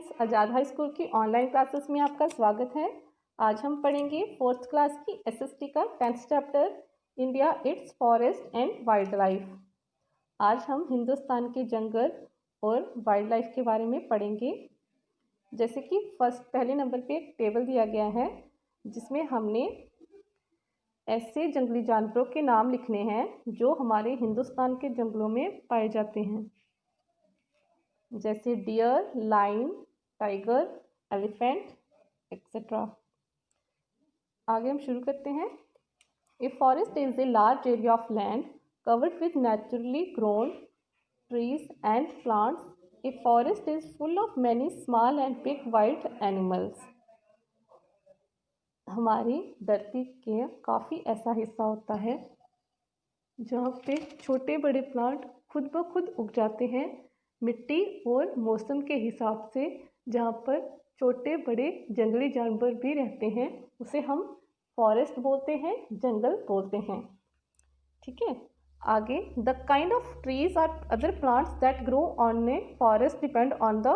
Friends, आज़ाद high school की online classes में आपका स्वागत है। आज हम पढ़ेंगे 4th क्लास की एसएसटी का 10th chapter India, it's forest and wild life. आज हम हिंदुस्तान के जंगल और वाइल्ड लाइफ के बारे में पढ़ेंगे। जैसे कि पहले नंबर पे एक टेबल दिया गया है जिसमें हमने ऐसे जंगली जानवरों के नाम लिखने हैं जो हमारे हिंदुस्तान के जंगलों में पाए जाते हैं, जैसे deer, lion, tiger, elephant etcetera. आगे हम शुरू करते हैं। A forest is a large area of land covered with naturally grown trees and plants. A forest is full of many small and big wild animals. हमारी धरती के काफ़ी ऐसा हिस्सा होता है जहाँ पे छोटे बड़े प्लांट खुद ब खुद उग जाते हैं मिट्टी और मौसम के हिसाब से। जहाँ पर छोटे बड़े जंगली जानवर भी रहते हैं उसे हम फॉरेस्ट बोलते हैं, जंगल बोलते हैं। ठीक है, आगे the kind of trees are other plants that grow on a forest depend on the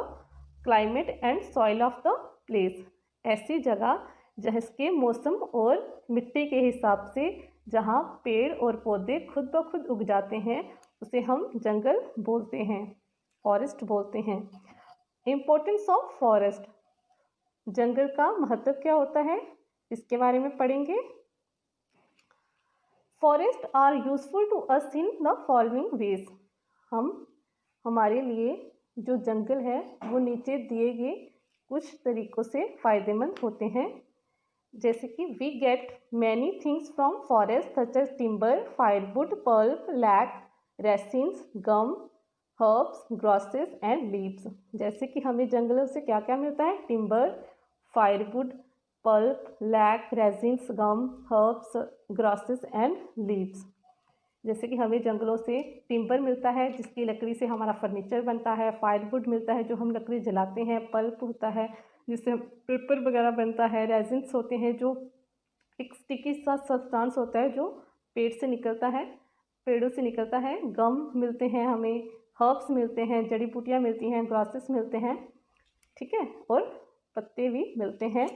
climate and soil of the place. ऐसी जगह जिसके मौसम और मिट्टी के हिसाब से जहाँ पेड़ और पौधे खुद ब खुद उग जाते हैं उसे हम जंगल बोलते हैं, फॉरेस्ट बोलते हैं। इम्पोर्टेंस ऑफ फॉरेस्ट, जंगल का महत्व क्या होता है इसके बारे में पढ़ेंगे। Forest are useful to us in the following ways. हमारे लिए जो जंगल है वो नीचे दिए गए कुछ तरीक़ों से फ़ायदेमंद होते हैं। जैसे कि we get many things from forest such as timber, firewood, pulp, lac, resins, gum, herbs, grasses and leaves. जैसे कि हमें जंगलों से क्या क्या मिलता है, timber, firewood, pulp, lac, resins, gum, herbs, grasses and leaves. जैसे कि हमें जंगलों से टिम्बर मिलता है जिसकी लकड़ी से हमारा फर्नीचर बनता है, फायरवुड मिलता है जो हम लकड़ी जलाते हैं, पल्प होता है जिससे पेपर वगैरह बनता है, रेजिन्स होते हैं जो एक स्टिकी सा सब्सटेंस होता है जो पेड़ से निकलता है, पेड़ों से निकलता है, गम मिलते हैं हमें, हर्ब्स मिलते हैं, जड़ी बूटियाँ मिलती हैं, ग्रासेस मिलते हैं, ठीक है, और पत्ते भी मिलते हैं।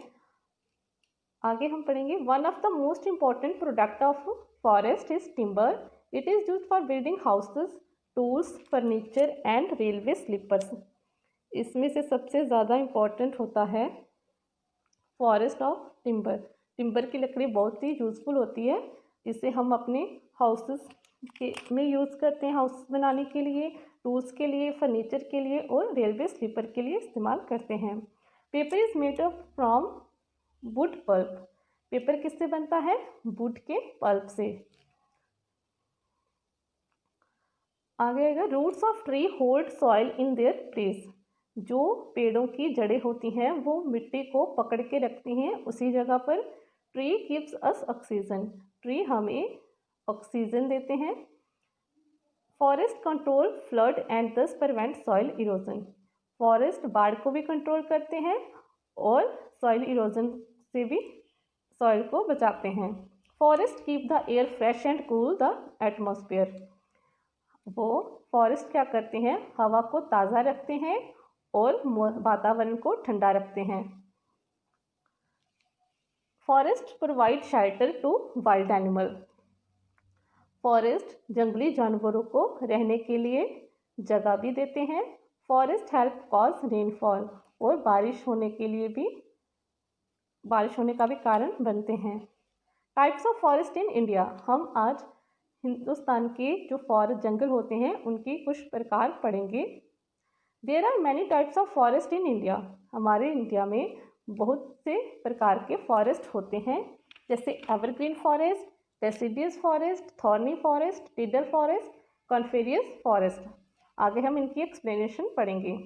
आगे हम पढ़ेंगे one of the most important product of forest is timber. It is use for building houses, tools, furniture and railway sleepers. इसमें से सबसे ज़्यादा इम्पॉर्टेंट होता है फॉरेस्ट ऑफ टिम्बर। टिम्बर की लकड़ी बहुत ही यूज़फुल होती है, इसे हम अपने हाउसेस में यूज़ करते हैं, हाउस बनाने के लिए, टूल्स के लिए, फर्नीचर के लिए और रेलवे स्लीपर के लिए इस्तेमाल करते हैं। Paper is made up from wood pulp. Paper किससे बनता है, वुड के पल्प से। आगे आएगा roots of tree hold soil in their place. जो पेड़ों की जड़ें होती हैं वो मिट्टी को पकड़ के रखती हैं उसी जगह पर। Tree gives us oxygen, tree हमें ऑक्सीजन देते हैं। फॉरेस्ट कंट्रोल फ्लड एंड दस प्रिवेंट सॉइल इरोजन। फॉरेस्ट बाढ़ को भी कंट्रोल करते हैं और सॉइल इरोजन से भी सॉइल को बचाते हैं। Forest keep the air fresh and cool the atmosphere. वो फॉरेस्ट क्या करते हैं, हवा को ताज़ा रखते हैं और वातावरण को ठंडा रखते हैं। Forest provide shelter to wild animal. Forest जंगली जानवरों को रहने के लिए जगह भी देते हैं। फॉरेस्ट हेल्प कॉज रेनफॉल, और बारिश होने का भी कारण बनते हैं। Types of forest in India. हम आज हिंदुस्तान के जो फॉरेस्ट जंगल होते हैं उनकी कुछ प्रकार पढ़ेंगे। There are many types of forest in India. हमारे इंडिया में बहुत से प्रकार के फॉरेस्ट होते हैं, जैसे evergreen forest, deciduous forest, thorny forest, tidal forest, coniferous forest. आगे हम इनकी एक्सप्लेनेशन पढ़ेंगे।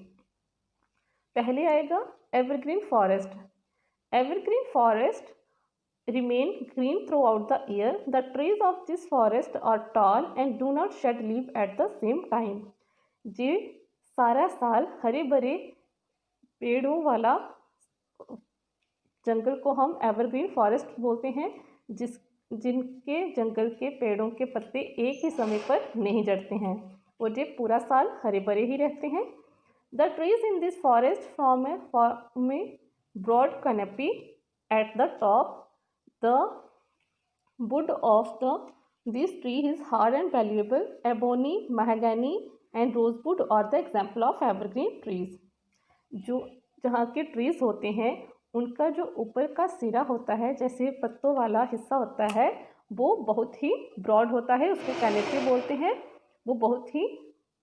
पहले आएगा evergreen forest. Evergreen forest remain green throughout the year. The trees of this forest are tall and do not shed leaf at the same time. ये सारा साल हरे भरे पेड़ों वाला जंगल को हम एवरग्रीन फॉरेस्ट बोलते हैं, जिनके जंगल के पेड़ों के पत्ते एक ही समय पर नहीं झड़ते हैं और ये पूरा साल हरे भरे ही रहते हैं। The trees in this forest form a broad canopy at the top. The wood of this tree is hard and valuable. Ebony, mahogany and rosewood are the example of evergreen trees. जो जहाँ के trees होते हैं उनका जो ऊपर का सिरा होता है, जैसे पत्तों वाला हिस्सा होता है, वो बहुत ही ब्रॉड होता है, उसको कैनेपी बोलते हैं। वो बहुत ही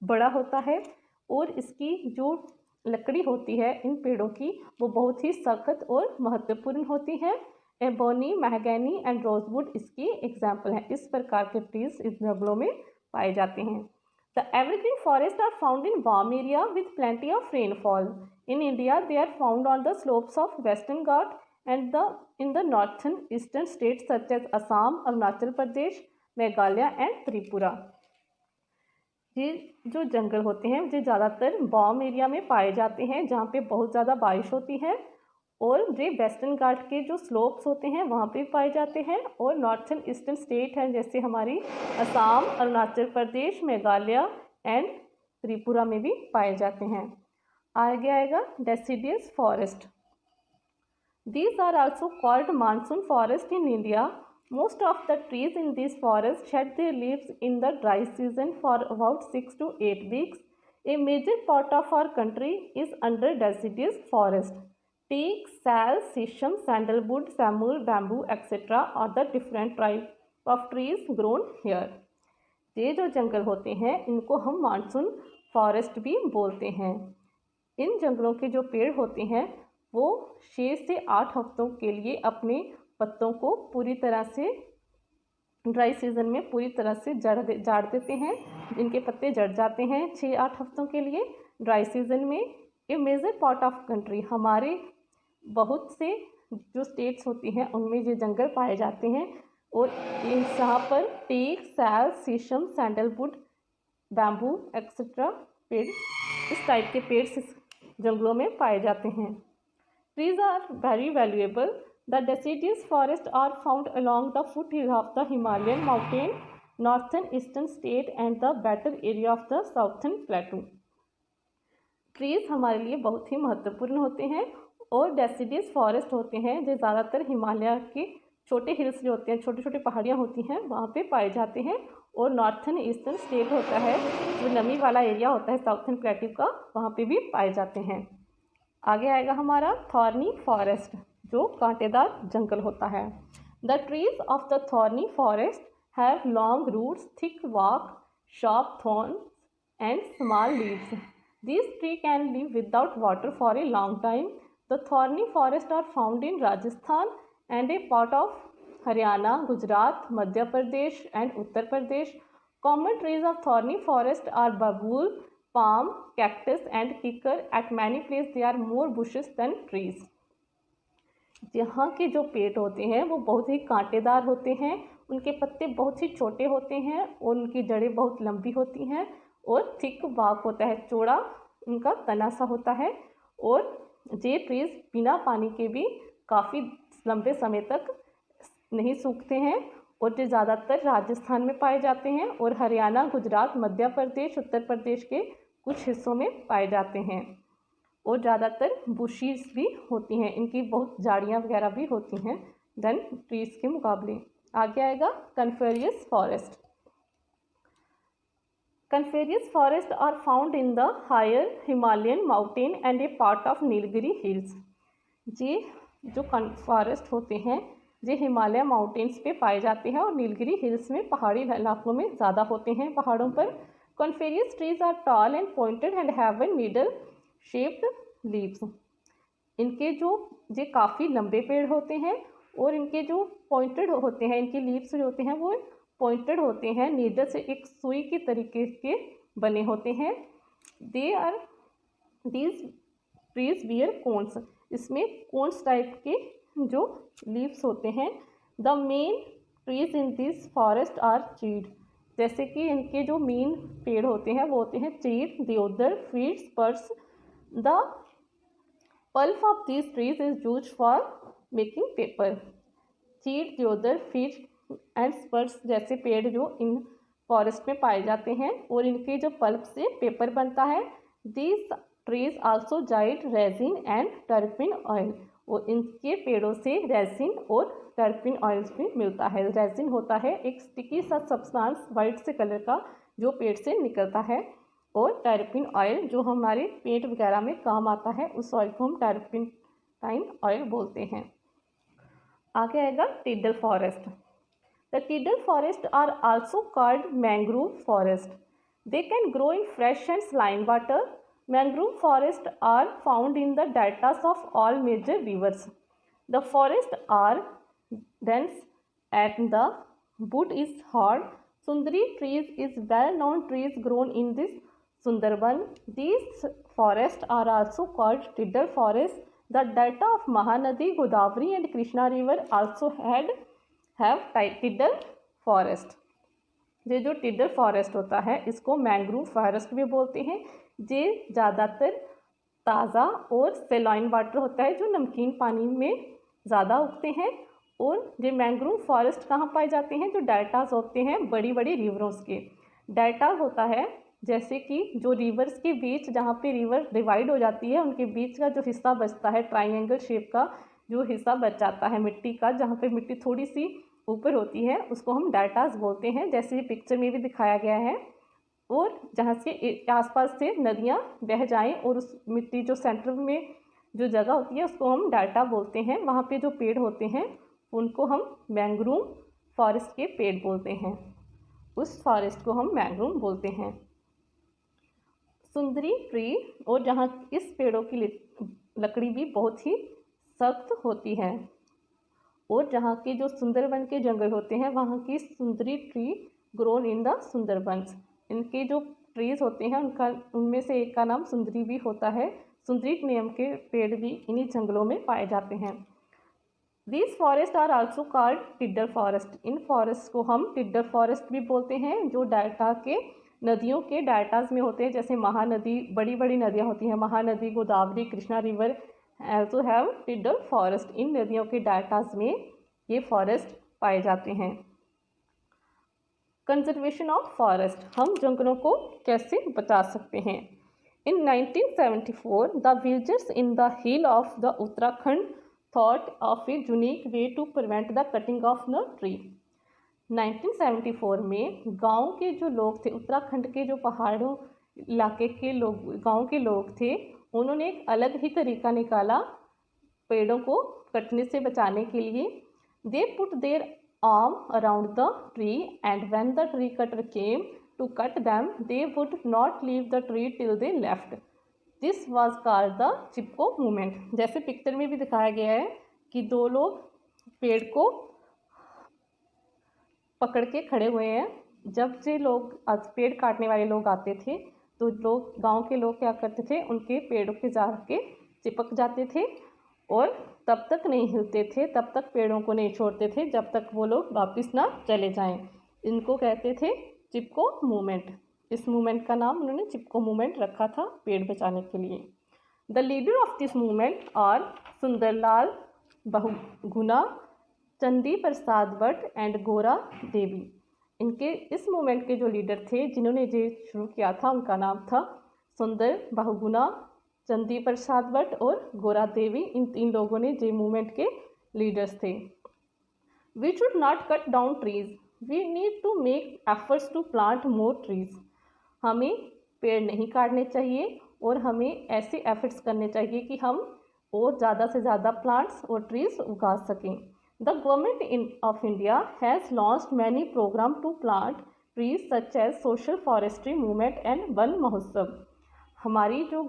बड़ा होता है और इसकी जो लकड़ी होती है इन पेड़ों की वो बहुत ही सख्त और महत्वपूर्ण होती है। एबोनी, महगैनी एंड रोजवुड इसकी एग्जाम्पल हैं। इस प्रकार के ट्रीज इस जंगलों में पाए जाते हैं। The evergreen forests are found in warm area with plenty of rainfall. In India, they are found on the slopes of Western Ghat and in the northern eastern states such as Assam, Arunachal Pradesh, Meghalaya and Tripura. ये जो जंगल होते हैं ये ज़्यादातर warm area में पाए जाते हैं जहाँ पे बहुत ज़्यादा बारिश होती है, और ये वेस्टर्न घाट के जो स्लोप्स होते हैं वहाँ पे पाए जाते हैं, और नॉर्थन ईस्टर्न स्टेट हैं जैसे हमारी असम, अरुणाचल प्रदेश, मेघालय एंड त्रिपुरा में भी पाए जाते हैं। आगे आएगा deciduous forest. These are also called monsoon forest in India. Most of the trees in this forest shed their leaves in the dry season for about 6 to 8 weeks. A major part of our country is under deciduous forest. Teak, sal, shisham, sandalwood, samul, bamboo, etc. are the different type of trees grown here. ये जो जंगल होते हैं इनको हम monsoon forest भी बोलते हैं। इन जंगलों के जो पेड़ होते हैं वो 6 से 8 हफ्तों के लिए अपने पत्तों को पूरी तरह से ड्राई सीजन में पूरी तरह से झाड़ देते हैं। इनके पत्ते झड़ जाते हैं 6-8 हफ्तों के लिए ड्राई सीजन में। ए मेजर पार्ट ऑफ कंट्री, हमारे बहुत से जो स्टेट्स होती हैं उनमें ये जंगल पाए जाते हैं, और यहाँ पर टीक, सैल, शीशम, सैंडलवुड, बैम्बू एक्सेट्रा पेड़, इस टाइप के पेड़ इस जंगलों में पाए जाते हैं। Trees are very valuable. The deciduous forests are found along the foothills of the Himalayan mountain, northern eastern state and the better area of the southern plateau. Trees हमारे लिए बहुत ही महत्वपूर्ण होते हैं, और डेसिडियस फॉरेस्ट होते हैं जो ज़्यादातर हिमालय के छोटे हिल्स जो होते हैं, छोटी छोटी पहाड़ियाँ होती हैं वहाँ पे पाए जाते हैं, और नॉर्थन ईस्टर्न स्टेट होता है जो नमी वाला एरिया होता है साउथर्न प्लेट्यू का, वहाँ पे भी पाए जाते हैं। आगे आएगा हमारा थॉर्नी फॉरेस्ट जो कांटेदार जंगल होता है। The trees of the thorny forest have long roots, thick bark, sharp thorns and small leaves. These trees can live without water for a long time. The thorny forests are found in Rajasthan and a part of Haryana, Gujarat, Madhya Pradesh and Uttar Pradesh. Common trees of thorny forest are babul, palm, cactus and kikar. At many places they are more bushes than trees. यहाँ के जो पेड़ होते हैं वो बहुत ही कांटेदार होते हैं, उनके पत्ते बहुत ही छोटे होते हैं और उनकी जड़ें बहुत लंबी होती हैं, और थिक bark होता है, चौड़ा उनका तना सा होता है, और ये ट्रीज बिना पानी के भी काफ़ी लंबे समय तक नहीं सूखते हैं, और ये ज़्यादातर राजस्थान में पाए जाते हैं और हरियाणा, गुजरात, मध्य प्रदेश, उत्तर प्रदेश के कुछ हिस्सों में पाए जाते हैं, और ज़्यादातर बुशीज भी होती हैं, इनकी बहुत झाड़ियाँ वगैरह भी होती हैं देन ट्रीज के मुकाबले। आगे आएगा कन्फेरियस forest. Coniferous forests are found in the higher Himalayan mountain and a part of Nilgiri hills. ये जो फॉरेस्ट होते हैं ये हिमालय माउंटेन्स पे पाए जाते हैं और नीलगिरी हिल्स में पहाड़ी इलाकों में ज़्यादा होते हैं पहाड़ों पर। Coniferous trees are tall and pointed and have a needle shaped leaves. इनके जो ये काफ़ी लंबे पेड़ होते हैं और इनके जो पॉइंटेड होते हैं, इनके लीव्स जो होते हैं वो पॉइंटेड होते हैं, नीडल से एक सुई की तरीके के बने होते हैं। दीज ट्रीज बियर कोन्स, इसमें कोन्स टाइप के जो लीव्स होते हैं। The main trees in this forest are chir, जैसे कि इनके जो मेन पेड़ होते हैं वो होते हैं चीड़, देवदार, feed, Spurs. The pulp of this trees is used for making paper. चीड़, देवदार, फीड एंड स्पर्स जैसे पेड़ जो इन फॉरेस्ट में पाए जाते हैं और इनके जो पल्प से पेपर बनता है। These trees also yield resin and turpentine oil, और इनके पेड़ों से रेजिन और टर्पिन ऑयल्स भी मिलता है। रेजिन होता है एक स्टिकी सा सब्सटेंस वाइट से कलर का जो पेड़ से निकलता है, और टर्पिन ऑयल जो हमारे पेंट वगैरह में काम आता है, उस ऑयल को हम टर्पिन ऑयल बोलते हैं। आगे आएगा tidal forest. The tidal forest are also called mangrove forest. They can grow in fresh and saline water. Mangrove forests are found in the deltas of all major rivers. The forests are dense and the wood is hard. Sundari trees is well-known trees grown in this Sundarban. These forests are also called tidal forests. The delta of Mahanadi, Godavari and Krishna river also have tidal forest. ये जो tidal forest होता है इसको mangrove forest भी बोलते हैं। ये ज़्यादातर ताज़ा और सेलाइन वाटर होता है जो नमकीन पानी में ज़्यादा उगते हैं। और ये मैंग्रोव फॉरेस्ट कहाँ पाए जाते हैं? जो डेल्टास होते हैं बड़ी बड़ी रिवरों के। डेल्टा होता है जैसे कि जो रिवर्स के बीच, जहाँ पे रिवर डिवाइड हो जाती है, उनके बीच का जो हिस्सा बचता है, ट्राइंगल शेप का जो हिस्सा बच जाता है मिट्टी का, जहाँ पे मिट्टी थोड़ी सी ऊपर होती है, उसको हम डेल्टास बोलते हैं, जैसे ये पिक्चर में भी दिखाया गया है। और जहाँ से आसपास से नदियाँ बह जाएं और उस मिट्टी जो सेंटर में जो जगह होती है उसको हम डेल्टा बोलते हैं। वहाँ पे जो पेड़ होते हैं उनको हम मैंग्रोव फॉरेस्ट के पेड़ बोलते हैं, उस फॉरेस्ट को हम मैंग्रोव बोलते हैं। सुंदरी ट्री, और जहाँ इस पेड़ों की लकड़ी भी बहुत ही सख्त होती है, और जहाँ के जो सुंदरबन के जंगल होते हैं वहाँ की सुंदरी tree grown in the Sundarbans. इनके जो ट्रीज होते हैं उनमें से एक का नाम सुंदरी भी होता है। सुंदरी नेम के पेड़ भी इन्हीं जंगलों में पाए जाते हैं। These forest are also called tidal forest. इन फॉरेस्ट को हम टिडल फॉरेस्ट भी बोलते हैं, जो डेल्टा के नदियों के डेल्टास में होते हैं। जैसे महानदी, बड़ी बड़ी नदियाँ होती हैं, Mahanadi, Godavari, Krishna river also have tidal forest। इन नदियों के डेल्टास में ये फॉरेस्ट पाए जाते हैं। कंजर्वेशन ऑफ फॉरेस्ट, हम जंगलों को कैसे बचा सकते हैं? In 1974 the villagers in the hill of the Uttarakhand thought of a unique way to prevent the cutting of the tree. 1974 में गांव के जो लोग थे, उत्तराखंड के जो पहाड़ों इलाके के लोग, गांव के लोग थे, उन्होंने एक अलग ही तरीका निकाला पेड़ों को कटने से बचाने के लिए। They put their arm around the tree and when the tree cutter came to cut them they would not leave the tree till they left. This was called the Chipko movement. जैसे पिक्चर में भी दिखाया गया है कि दो लोग पेड़ को पकड़ के खड़े हुए हैं। जब से लोग पेड़ काटने वाले लोग आते थे तो लोग, गांव के लोग क्या करते थे, उनके पेड़ों के जाके चिपक जाते थे और तब तक नहीं हिलते थे, तब तक पेड़ों को नहीं छोड़ते थे जब तक वो लोग वापस ना चले जाएं। इनको कहते थे चिपको मूवमेंट। इस मूवमेंट का नाम उन्होंने चिपको मूवमेंट रखा था पेड़ बचाने के लिए। The leader of this movement are Sundarlal Bahuguna, Chandi Prasad Bhatt and गोरा देवी। इनके इस मूवमेंट के जो लीडर थे, जिन्होंने ये शुरू किया था, उनका नाम था सुंदर बहुगुणा, चंदी प्रसाद भट्ट और गोरा देवी। इन तीन लोगों ने ये मूवमेंट के लीडर्स थे। We should not cut down trees, we need to make efforts to plant more trees. हमें पेड़ नहीं काटने चाहिए और हमें ऐसे एफर्ट्स करने चाहिए कि हम और ज़्यादा से ज़्यादा प्लांट्स और ट्रीज उगा सकें। The government of India has launched many programs to plant trees such as social forestry movement and one महोत्सव। हमारी जो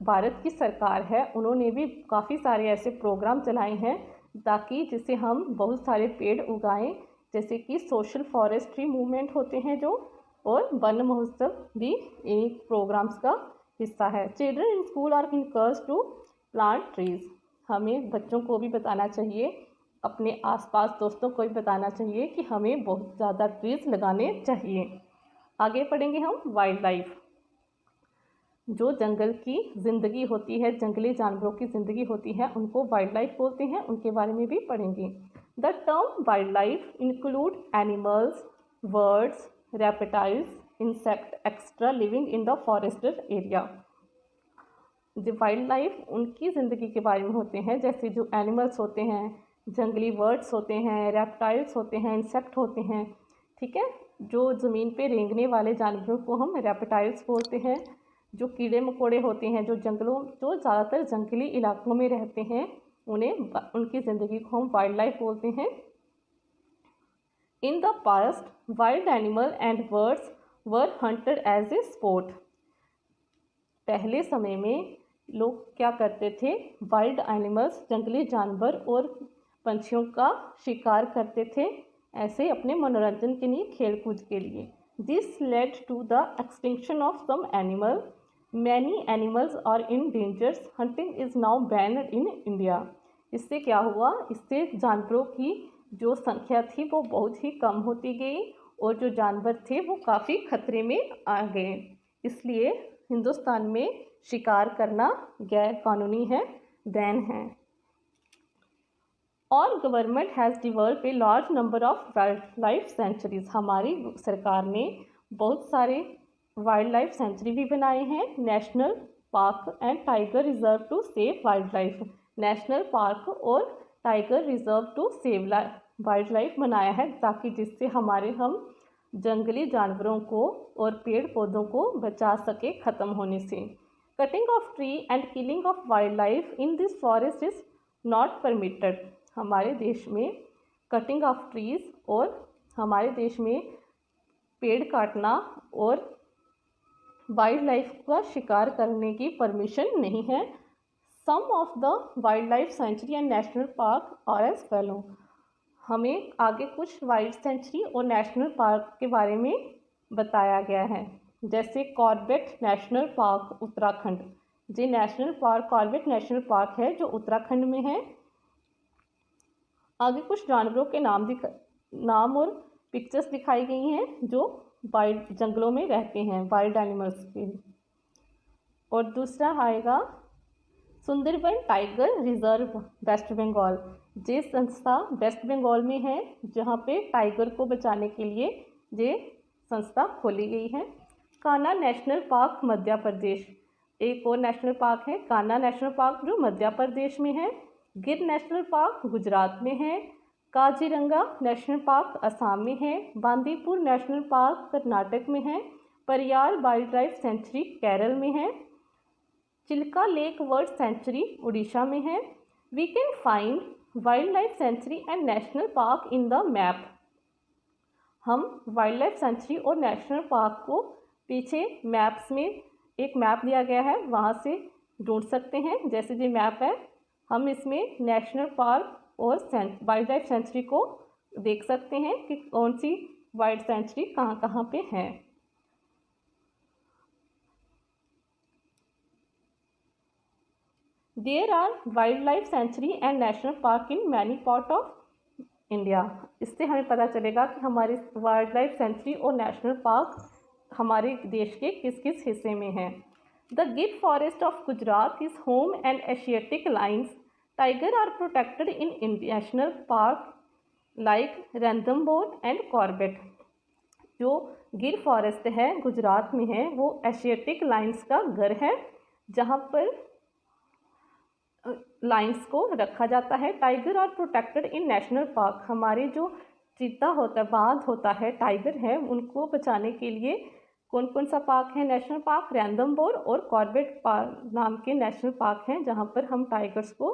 भारत की सरकार है उन्होंने भी काफ़ी सारे ऐसे प्रोग्राम चलाए हैं ताकि जिससे हम बहुत सारे पेड़ उगाएं, जैसे कि सोशल फॉरेस्ट्री मूवमेंट होते हैं जो, और वन महोत्सव भी इन प्रोग्राम्स का हिस्सा है। Children in school are encouraged to plant trees. हमें बच्चों को भी बताना चाहिए, अपने आसपास दोस्तों को भी बताना चाहिए कि हमें बहुत ज़्यादा ट्रीज लगाने चाहिए। आगे पढ़ेंगे हम वाइल्ड लाइफ। जो जंगल की ज़िंदगी होती है, जंगली जानवरों की ज़िंदगी होती है, उनको वाइल्ड लाइफ बोलते हैं। उनके बारे में भी पढ़ेंगे। The term wild life include animals, birds, reptiles, insect extra living in the forested area. जो वाइल्ड लाइफ उनकी ज़िंदगी के बारे में होते हैं, जैसे जो एनिमल्स होते हैं, जंगली बर्ड्स होते हैं, रेप्टाइल्स होते हैं, इंसेक्ट होते हैं, ठीक है। जो ज़मीन पे रेंगने वाले जानवरों को हम रेप्टाइल्स बोलते हैं। जो कीड़े मकोड़े होते हैं, जो ज़्यादातर जंगली इलाकों में रहते हैं, उनकी ज़िंदगी को हम वाइल्ड लाइफ बोलते हैं। In the past wild animal and birds were hunted as a sport. पहले समय में लोग क्या करते थे, वाइल्ड एनिमल्स जंगली जानवर और पंछियों का शिकार करते थे, ऐसे अपने मनोरंजन के लिए, खेल कूद के लिए। This led to the extinction of some animal, many animals are in dangers, hunting is now banned in India. इससे क्या हुआ, इससे जानवरों की जो संख्या थी वो बहुत ही कम होती गई और जो जानवर थे वो काफ़ी खतरे में आ गए। इसलिए हिंदुस्तान में शिकार करना गैर कानूनी है, बैन है। और government has develop a large number of wild life sanctuaries. हमारी सरकार ने बहुत सारे वाइल्ड लाइफ सेंचुरी भी बनाए हैं। National park and tiger reserve to save wild life, national park और tiger reserve to save wild life बनाया है, ताकि जिससे हम जंगली जानवरों को और पेड़ पौधों को बचा सके ख़त्म होने से। Cutting of tree and killing of wild life in this forest is not permitted. हमारे देश में कटिंग ऑफ ट्रीज़ और हमारे देश में पेड़ काटना और वाइल्ड लाइफ का शिकार करने की परमिशन नहीं है। Some of the wild life sanctuary and national park are as follow. हमें आगे कुछ वाइल्ड सेंचुरी और नेशनल पार्क के बारे में बताया गया है, जैसे कॉर्बेट नेशनल पार्क उत्तराखंड। ये national park Corbett national park है जो उत्तराखंड में है। आगे कुछ जानवरों के नाम और पिक्चर्स दिखाई गई हैं जो वाइल्ड जंगलों में रहते हैं, वाइल्ड एनिमल्स के। और दूसरा आएगा Sundarban tiger reserve west Bengal. ये संस्था वेस्ट बंगाल में है, जहाँ पे टाइगर को बचाने के लिए ये संस्था खोली गई है। कान्हा नेशनल पार्क मध्य प्रदेश, एक और नेशनल पार्क है कान्हा नेशनल पार्क जो मध्य प्रदेश में है। गिर नेशनल पार्क गुजरात में है। काजीरंगा नेशनल पार्क असम में है। बांदीपुर नेशनल पार्क कर्नाटक में है। Pariyar wild life sanctuary Kerala में है। Chilka lake world sanctuary Orissa में है। We can find wild life sanctuary and national park in the map. हम वाइल्ड लाइफ सेंचुरी और नेशनल पार्क को पीछे मैप्स में एक मैप दिया गया है, वहाँ से ढूंढ सकते हैं। जैसे ये मैप है, हम इसमें नेशनल पार्क और वाइल्ड लाइफ सेंचुरी को देख सकते हैं कि कौन सी वाइल्ड सेंचुरी कहाँ कहाँ पे है। There are wild life sanctuary and national park in many part of India. इससे हमें पता चलेगा कि हमारे वाइल्ड लाइफ सेंचुरी और नेशनल पार्क हमारे देश के किस किस हिस्से में है। The Gir forest of Gujarat is home and Asiatic lions. Tiger are protected in national park like Ranthambore and Corbett. जो गिर फॉरेस्ट है गुजरात में है, वो एशियाटिक लाइन्स का घर है, जहाँ पर लाइन्स को रखा जाता है। Tiger are protected in national park. हमारे जो चीता होता है, बाघ होता है, टाइगर है, उनको बचाने के लिए कौन कौन सा पार्क है? नेशनल पार्क रैंथमबोर और कॉर्बेट नाम के नेशनल पार्क हैं, जहाँ पर हम टाइगर्स को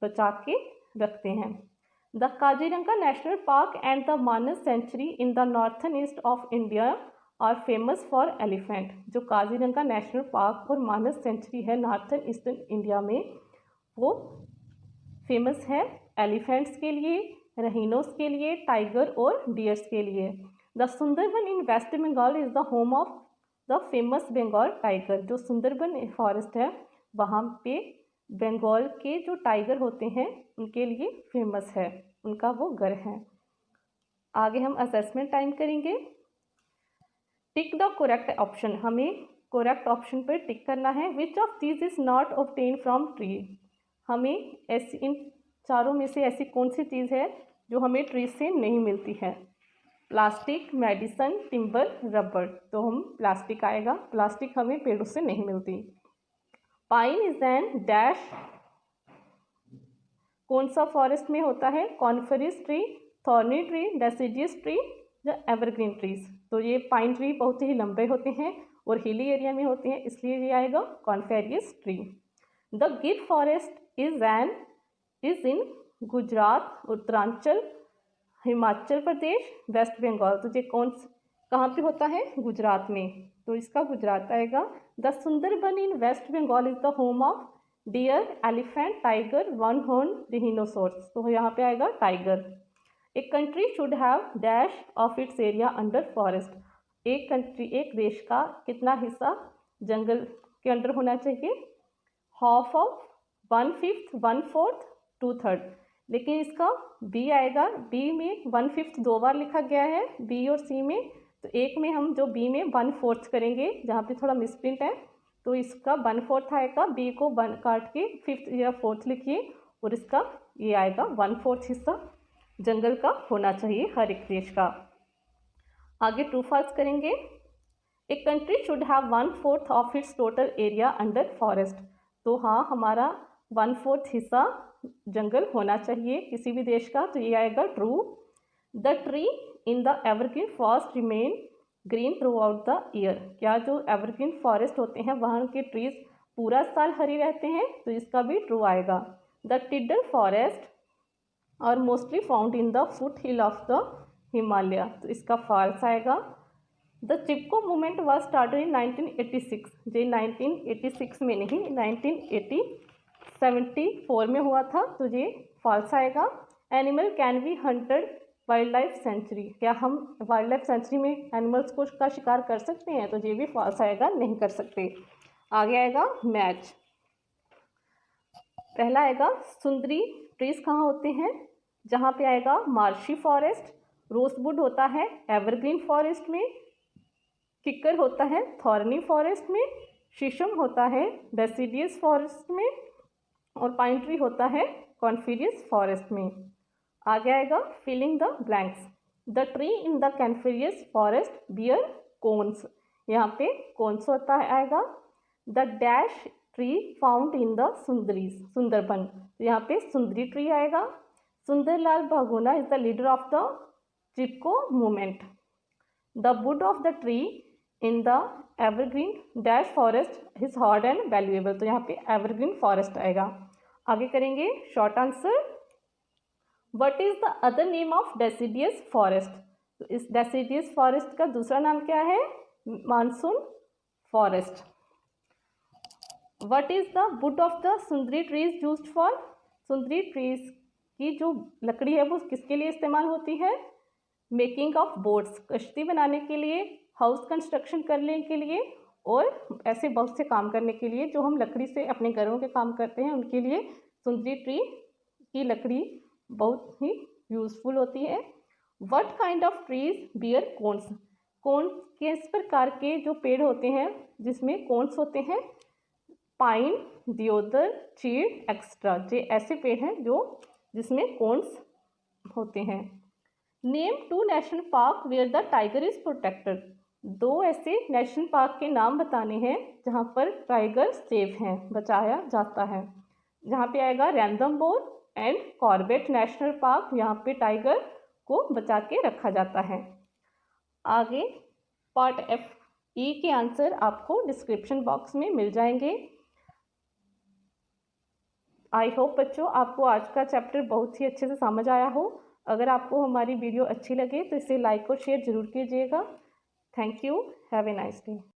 बचा के रखते हैं। The Kaziranga national park and the Manas sanctuary in the northern east of India are famous for elephant. जो काजीरंगा नेशनल पार्क और मानस सेंचुरी है नॉर्थन ईस्टर्न इंडिया में, वो फेमस है एलिफेंट्स के लिए, रहीनोस के लिए, टाइगर और डियर्स के लिए। The Sundarban in west Bengal is the home of the famous Bengal tiger. जो सुंदरबन फॉरेस्ट है वहाँ पे बंगाल के जो टाइगर होते हैं उनके लिए फेमस है, उनका वो घर है। आगे हम असेसमेंट टाइम करेंगे। Tick the correct option. हमें करेक्ट ऑप्शन पर टिक करना है। Which of these is not obtain from tree. हमें ऐसी इन चारों में से ऐसी कौन सी चीज़ है जो हमें ट्री से नहीं मिलती है? Plastic, medicine, timber, rubber. तो हम प्लास्टिक आएगा। प्लास्टिक हमें पेड़ों से नहीं मिलती। पाइन इज एन डैश, कौन सा फॉरेस्ट में होता है? Coniferous tree, thorny tree, deciduous tree या एवरग्रीन ट्रीज। तो ये पाइन ट्री बहुत ही लंबे होते हैं और हिली एरिया में होते हैं, इसलिए ये आएगा coniferous tree. The Gir forest is in Gujarat, Uttaranchal, Himachal Pradesh, west Bengal. तो ये कहाँ पे होता है? गुजरात में, तो इसका गुजरात आएगा। The Sundarban in west Bengal is the home of deer, elephant, tiger, one horn rhinoceros। तो यहाँ पे आएगा tiger. A country should have dash of its area under forest. एक कंट्री, एक देश का कितना हिस्सा जंगल के अंडर होना चाहिए? Half of, 1/5, 1/4, 2/3। लेकिन इसका बी आएगा, बी में 1/5 दो बार लिखा गया है बी और सी में, तो एक में हम जो बी में 1/4 करेंगे, जहाँ पे थोड़ा मिसप्रिंट है, तो इसका 1/4 आएगा, बी को 1 काट के 5th या 4th लिखिए, और इसका ये आएगा 1/4 हिस्सा जंगल का होना चाहिए हर एक देश का। आगे ट्रू फॉल्स करेंगे। ए country should have 1/4 of its total area under forest. तो हाँ, हमारा 1/4 हिस्सा जंगल होना चाहिए किसी भी देश का, तो ये आएगा true. The tree in the evergreen forest remain green through out the year. क्या जो एवरग्रीन फॉरेस्ट होते हैं वहाँ के ट्रीज पूरा साल हरी रहते हैं? तो इसका भी ट्रू आएगा। The tidal forest are mostly found in the foot hill of the Himalaya. तो इसका फॉल्स आएगा। The Chipko movement was started in 1986। ये 1986 में नहीं, 1974 में हुआ था, तो ये फॉल्स आएगा। Animal can be hunted wild life sanctuary. क्या हम वाइल्ड लाइफ सेंचुरी में एनिमल्स को का शिकार कर सकते हैं? तो ये भी फॉल्स आएगा, नहीं कर सकते। आगे आएगा मैच। पहला आएगा सुंदरी ट्रीज कहाँ होते हैं? जहाँ पे आएगा मार्शी फॉरेस्ट, रोजवुड होता है एवरग्रीन फॉरेस्ट में, किक्कर होता है थॉर्नी फॉरेस्ट में, शीशम होता है डेसिडियस फॉरेस्ट में, और पाइन ट्री होता है कॉनिफेरियस फॉरेस्ट में। आगे आएगा filling the blanks. The tree in the coniferous forest bear cones. यहाँ पे कोन्स होता है आएगा। The dash tree found in the Sundarban. तो यहाँ पे सुंदरी ट्री आएगा। Sundarlal Bahuguna is the leader of the Chipko movement. The wood of the tree in the evergreen dash forest is hard and valuable. तो यहाँ पे एवरग्रीन फॉरेस्ट आएगा। आगे करेंगे short answer. What is the other name of deciduous forest. तो इस deciduous forest का दूसरा नाम क्या है? Monsoon forest. What is the wood of the Sundari trees used for. Sundari trees की जो लकड़ी है वो किसके लिए इस्तेमाल होती है? मेकिंग ऑफ बोट्स, कश्ती बनाने के लिए, हाउस कंस्ट्रक्शन करने के लिए, और ऐसे बहुत से काम करने के लिए जो हम लकड़ी से अपने घरों के काम करते हैं, उनके लिए सुंदरी ट्री की लकड़ी बहुत ही यूजफुल होती है। What kind of trees bear cones. Cones किस प्रकार के जो पेड़ होते हैं जिसमें कोन्स होते हैं? पाइन, दियोदर, चीड़ एक्स्ट्रा। ये ऐसे पेड़ हैं जो जिसमें कोन्स होते हैं। Name 2 national park where the tiger is protected. 2 ऐसे नेशनल पार्क के नाम बताने हैं जहाँ पर टाइगर सेफ हैं, बचाया जाता है। जहाँ पे आएगा रैंदमबोर एंड कॉर्बेट नेशनल पार्क, यहाँ पे टाइगर को बचा के रखा जाता है। आगे पार्ट F E के आंसर आपको डिस्क्रिप्शन बॉक्स में मिल जाएंगे। आई होप बच्चों आपको आज का चैप्टर बहुत ही अच्छे से समझ आया हो। अगर आपको हमारी वीडियो अच्छी लगे तो इसे लाइक और शेयर ज़रूर कीजिएगा। Thank you. Have a nice day.